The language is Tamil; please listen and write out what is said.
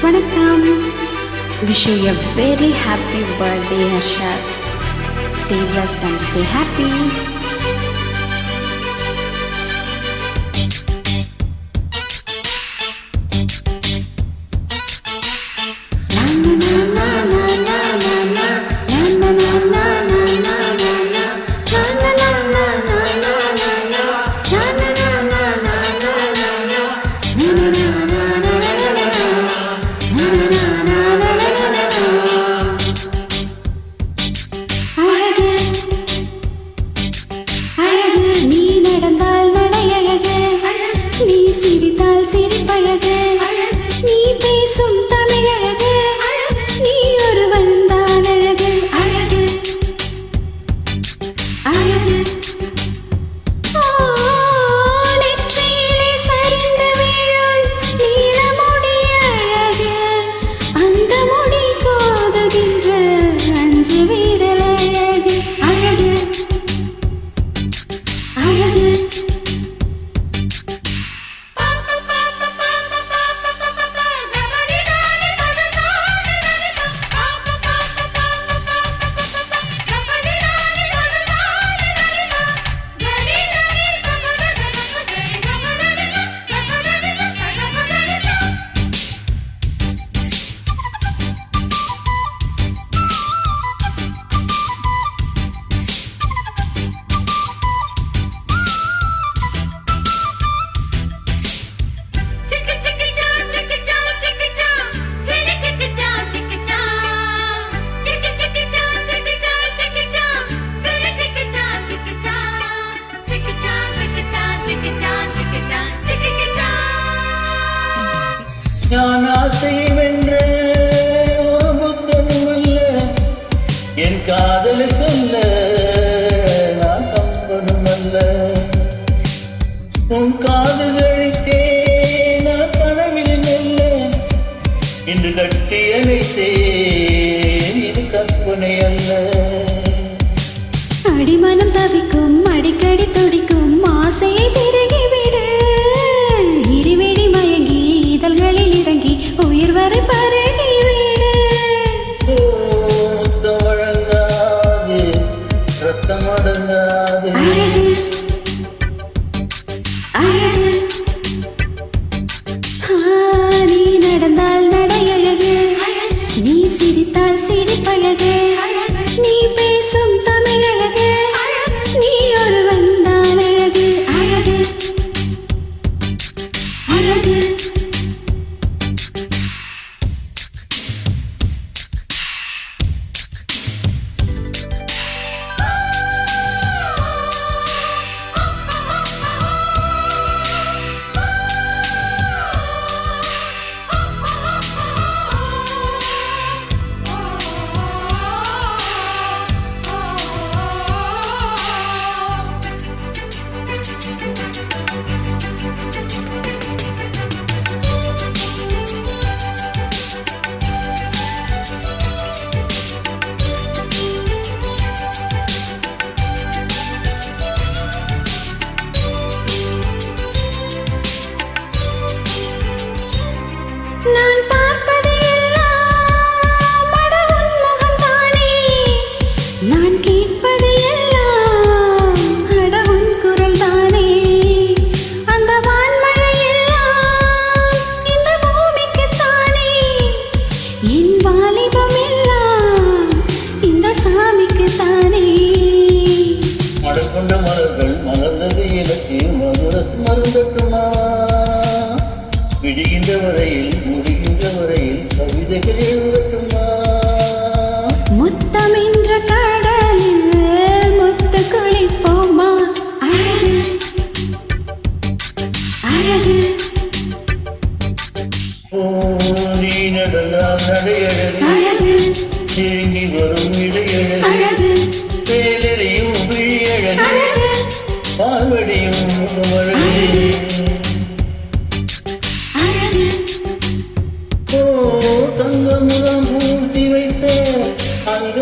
வணக்கம். Wish you a very happy birthday, Harshad. Stay blessed and stay happy. நான் ஆசை வென்ற புத்தனும் அல்ல, என் காதலை சொல்ல நான் கம்பனும் அல்ல. உன் காதுகளித்தே நான் கனவில் நல்ல, இன்று கட்டி அழைத்தேன் இது கற்பனை அல்ல. அடிமனம் தவிக்கும் அடிக்கடி துடிக்கும் ஆசையை திருகிவிடு, இருவிடி மயங்கி இதழ்களில் இறங்கி உயிர் வரை பருகிவிடு. வழங்காது ரத்தம் அடங்காது, நீ நடந்தால் நடையழகு, நீ சிரித்தால் சிரிப்பழகு, நீ பேசும் தமிழழகு, நீ ஒருவன் தான் அழகு அழகு அழகு. நான் பார்ப்பது எல்லாம் அடவுன் முகம்தானே, நான் கேட்பது எல்லாம் அடவுன் குரல் தானே. அந்த வான்மழை எல்லாம் இந்த பூமிக்குத்தானே, என் வாலிபம் எல்லாம் இந்த சாமிக்குத்தானே. மடல் கொண்ட மலர்கள் மலர்ந்தது எனக்கு மதுரஸ் மருந்தட்டுமா, விடுகின்ற வரையில் முடிகின்ற வரையில் கவிதைகள் எழுதட்டுமா. முத்தம் என்ற கடலில் முத்து குளிப்போமா, அழகு அழகு. நீ நடந்தால் நடையழகு, நெருங்கி வரும் இடையழகு, வேலெறியும் விழியழகு, பால்வடியும் முகமழகு. தங்க முகம் பூசி வைத்த அங்க